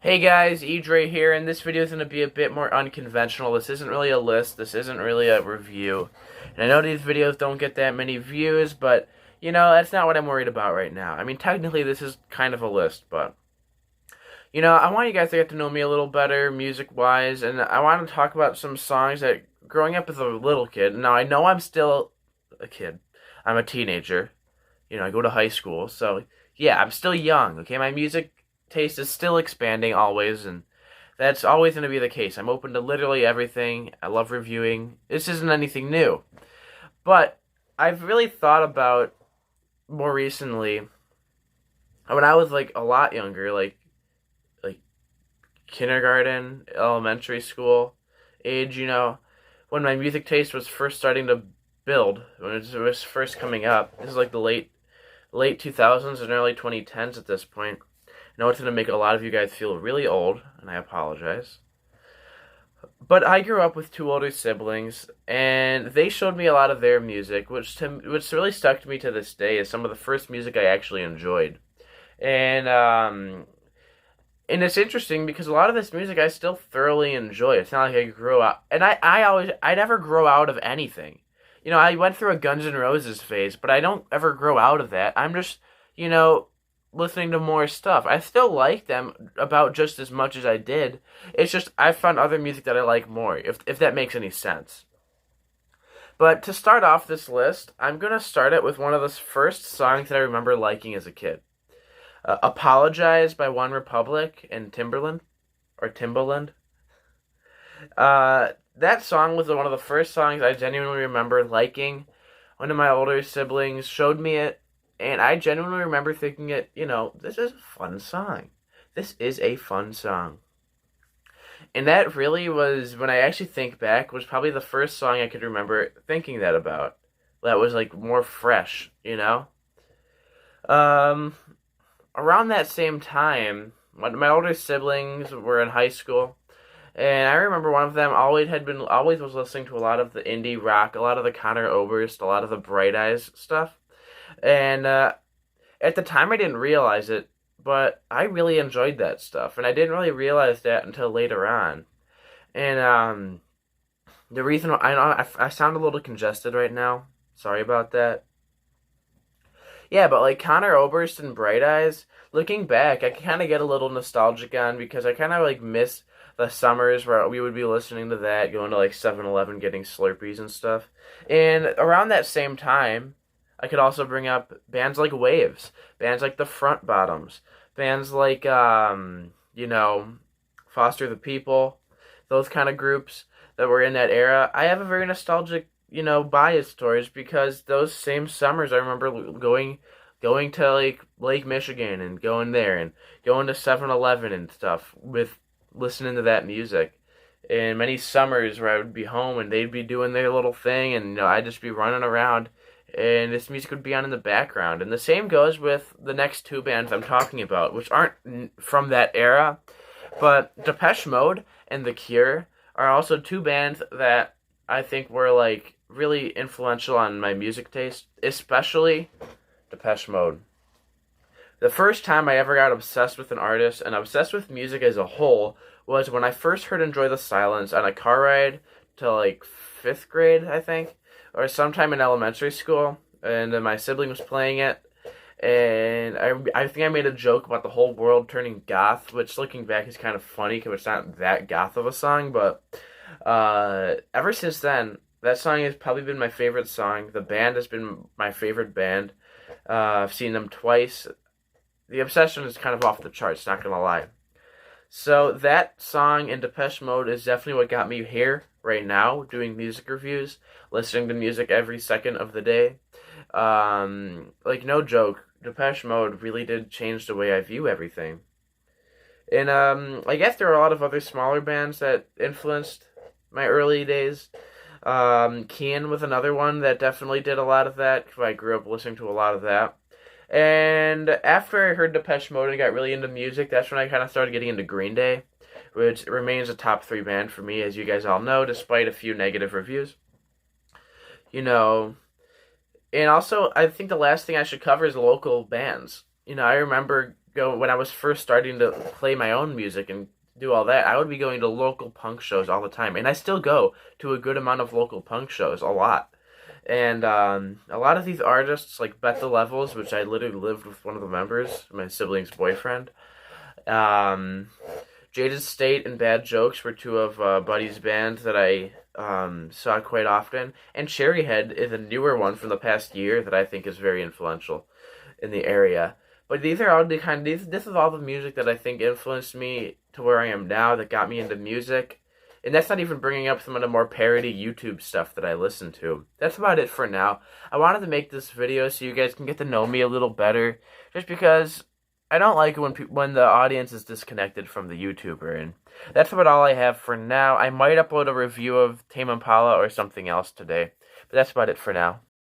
Hey guys, Edre here, and this video is going to be a bit more unconventional. This isn't really a list, this isn't really a review. And I know these videos don't get that many views, but, that's not what I'm worried about right now. I mean, technically this is kind of a list, but, I want you guys to get to know me a little better, music-wise, and I want to talk about some songs that, growing up as a little kid, now I know I'm still a kid. I'm a teenager. I go to high school, so, yeah, I'm still young, okay? My music taste is still expanding always, and that's always going to be the case. I'm open to literally everything. I love reviewing. This isn't anything new. But I've really thought about more recently when I was like a lot younger, like kindergarten, elementary school age, when my music taste was first starting to build, when it was first coming up. This is like the late 2000s and early 2010s at this point. I know it's going to make a lot of you guys feel really old, and I apologize. But I grew up with two older siblings, and they showed me a lot of their music, which really stuck to me to this day as some of the first music I actually enjoyed. And and it's interesting because a lot of this music I still thoroughly enjoy. It's not like I grew out, and I never grow out of anything. I went through a Guns N' Roses phase, but I don't ever grow out of that. I'm just, listening to more stuff. I still like them about just as much as I did. It's just I found other music that I like more, if that makes any sense. But to start off this list, I'm going to start it with one of the first songs that I remember liking as a kid. Apologize by OneRepublic and Timbaland. That song was one of the first songs I genuinely remember liking. One of my older siblings showed me it, and I genuinely remember thinking this is a fun song. This is a fun song. And that really was, when I actually think back, was probably the first song I could remember thinking that about. That was like more fresh, Around that same time, when my older siblings were in high school, and I remember one of them always was listening to a lot of the indie rock, a lot of the Conor Oberst, a lot of the Bright Eyes stuff. And at the time, I didn't realize it, but I really enjoyed that stuff, and I didn't really realize that until later on. And the reason I know I sound a little congested right now. Sorry about that. Yeah, but like Conor Oberst and Bright Eyes, looking back, I kind of get a little nostalgic on because I kind of like miss the summers where we would be listening to that, going to like 7-Eleven, getting Slurpees and stuff. And around that same time, I could also bring up bands like Wavves, bands like the Front Bottoms, bands like Foster the People, those kind of groups that were in that era. I have a very nostalgic, bias towards because those same summers I remember going to like Lake Michigan and going there and going to 7-Eleven and stuff with listening to that music. And many summers where I would be home and they'd be doing their little thing and I'd just be running around and this music would be on in the background. And the same goes with the next two bands I'm talking about, which aren't from that era, but Depeche Mode and The Cure are also two bands that I think were like really influential on my music taste, especially Depeche Mode. The first time I ever got obsessed with an artist and obsessed with music as a whole was when I first heard Enjoy the Silence on a car ride to like 5th grade, I think, or sometime in elementary school, and my sibling was playing it, and I think I made a joke about the whole world turning goth, which looking back is kind of funny because it's not that goth of a song, but ever since then, that song has probably been my favorite song. The band has been my favorite band. I've seen them twice. The obsession is kind of off the charts, not gonna lie. So that song in Depeche Mode is definitely what got me here right now, doing music reviews, listening to music every second of the day. Like no joke, Depeche Mode really did change the way I view everything. And I guess there are a lot of other smaller bands that influenced my early days. Keane was another one that definitely did a lot of that, because I grew up listening to a lot of that. And after I heard Depeche Mode and got really into music, that's when I kind of started getting into Green Day, which remains a top 3 band for me, as you guys all know, despite a few negative reviews. And also, I think the last thing I should cover is local bands. I remember when I was first starting to play my own music and do all that, I would be going to local punk shows all the time, and I still go to a good amount of local punk shows, a lot. And a lot of these artists, like Bet the Levels, which I literally lived with one of the members, my sibling's boyfriend. Um, Jaded State and Bad Jokes were two of Buddy's bands that I saw quite often. And Cherryhead is a newer one from the past year that I think is very influential in the area. But these are all the kind of this is all the music that I think influenced me to where I am now, that got me into music. And that's not even bringing up some of the more parody YouTube stuff that I listen to. That's about it for now. I wanted to make this video so you guys can get to know me a little better, just because I don't like it when the audience is disconnected from the YouTuber. And that's about all I have for now. I might upload a review of Tame Impala or something else today, but that's about it for now.